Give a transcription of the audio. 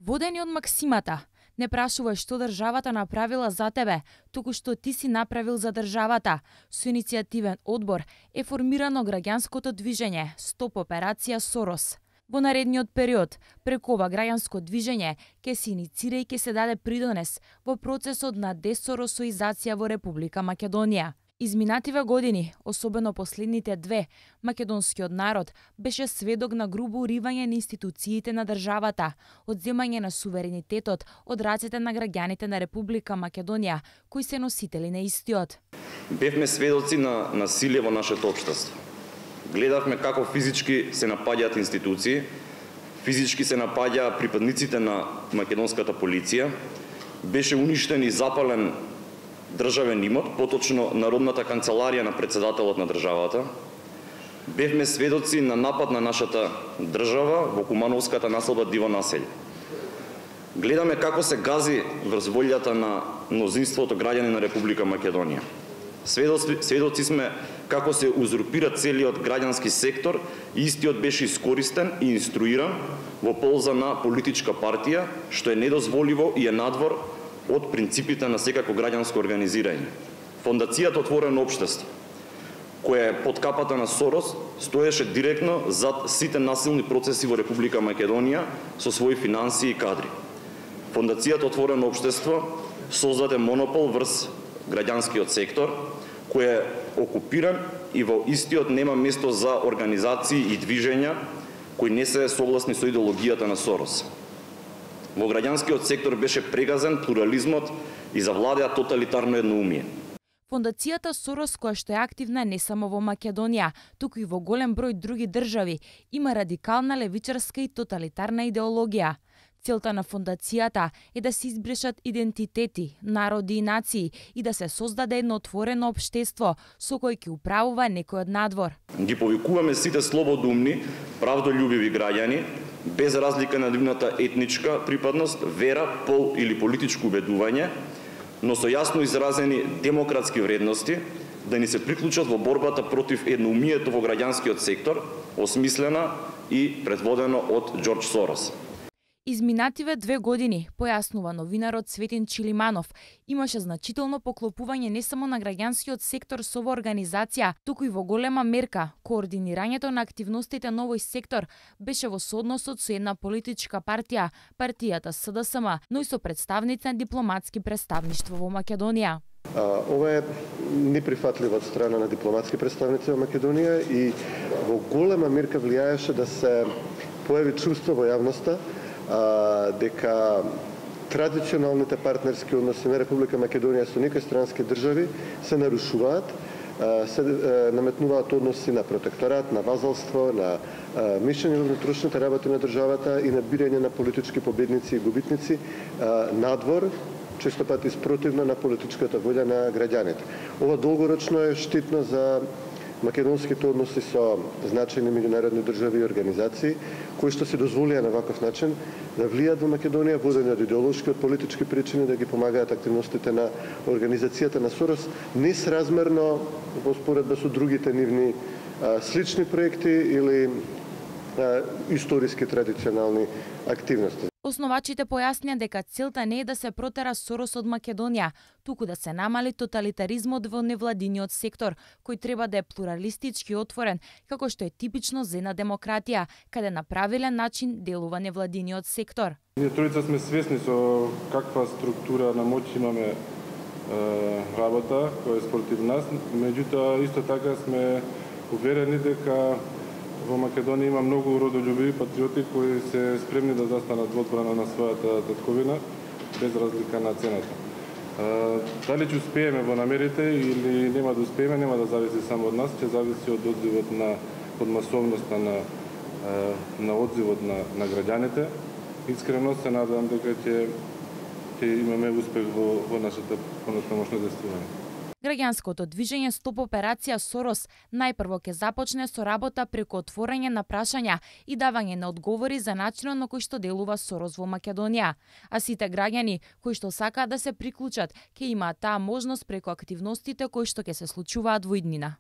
Водени од максимата, не прашувај што државата направила за тебе, туку што ти си направил за државата. Со иницијативен одбор е формирано граѓанското движење Стоп операција Сорос. Во наредниот период, преку ова граѓанско движење, ќе се иницира и ќе се даде придонес во процесот на десоросоизација во Република Македонија. Изминативе години, особено последните две, македонскиот народ беше сведок на грубо уривање на институциите на државата, одземање на суверенитетот од рацете на граѓаните на Република Македонија, кои се носители на истиот. Бевме сведоци на насилие во нашето општество. Гледавме како физички се напаѓаат институции, физички се напаѓаа припадниците на македонската полиција, беше уништен и запален државен имот, поточно Народната канцеларија на председателот на државата. Бевме сведоци на напад на нашата држава во Кумановската населба Диво населје. Гледаме како се гази врз волјата на мнозинството граѓани на Република Македонија. Сведоци сме како се узурпира целиот граѓански сектор и истиот беше искористен и инструиран во полза на политичка партија, што е недозволиво и е надвор од принципите на секако граѓанско организирање. Фондацијата Отворено општество, која е под капата на Сорос, стоеше директно зад сите насилни процеси во Република Македонија со своји финансии и кадри. Фондацијата Отворено општество создаде монопол врз граѓанскиот сектор, кој е окупиран и во истиот нема место за организации и движења кои не се согласни со идеологијата на Сорос. Во граѓанскиот сектор беше прегазен плурализмот и завладеа тоталитарно едноумие. Фондацијата Сорос, која што е активна не само во Македонија, туку и во голем број други држави, има радикална левичарска и тоталитарна идеологија. Целта на фондацијата е да се избришат идентитети, народи и нации и да се создаде едно отворено општество со кој ќе управува некој од надвор. Ги повикуваме сите слободумни, правдолюбиви граѓани, без разлика на нивната етничка припадност, вера, пол или политичко убедување, но со јасно изразени демократски вредности, да ни се приклучат во борбата против едноумието во граѓанскиот сектор, осмислена и предводено од Џорџ Сорос. Изминативе 2 години, појаснува новинарот Цветин Чилиманов, имаше значително поклопување не само на граѓанскиот сектор со ова организација, туку и во голема мерка, координирањето на активностите на овој сектор беше во соодносот со една политичка партија, партијата СДСМ, но и со представници на дипломатски представништва во Македонија. Ова е неприфатливо од страна на дипломатски представници во Македонија и во голема мерка влијаеше да се појави чувство во јавноста дека традиционалните партнерски односи на Република Македонија со некои странски држави се нарушуваат, се наметнуваат односи на протекторат, на вазалство, на мешање во внатрешните работи на државата и на бирање на политички победници и губитници надвор, често пати спротивно на политичката волја на граѓаните. Ова долгорочно е штетно за македонските односи со значајни меѓународни држави и организации, кои што се дозволија на ваков начин да влијат во Македонија, водени од идеолошки, од политички причини, да ги помагаат активностите на организацијата на Сорос, несразмерно во споредба со другите нивни слични проекти или историски традиционални активности. Основачите појаснија дека целта не е да се протера Сорос од Македонија, туку да се намали тоталитаризмот во невладиниот сектор, кој треба да е плуралистички отворен, како што е типично за една демократија, каде на правилен начин делува невладиниот сектор. Ние тројца сме свесни со каква структура на моќ имаме работа која е спротив нас, меѓутоа исто така сме уверени дека во Македонија има многу родолюбиви патриоти кои се спремни да застанат во одбрана на својата татковина без разлика на цената. Дали ќе успееме во намерите или нема да успееме, нема да зависи само од нас, ќе зависи од одзивот од масовноста на одзивот на граѓаните. Искрено се надевам дека ќе имаме успех во нашата понатамошно действување. Граѓанското движење Стоп операција Сорос најпрво ќе започне со работа преку отворање на прашања и давање на одговори за начинот на кој што делува Сорос во Македонија. А сите граѓани кои што сакаат да се приклучат ќе имаат таа можност преку активностите кои што ќе се случуваат во иднина.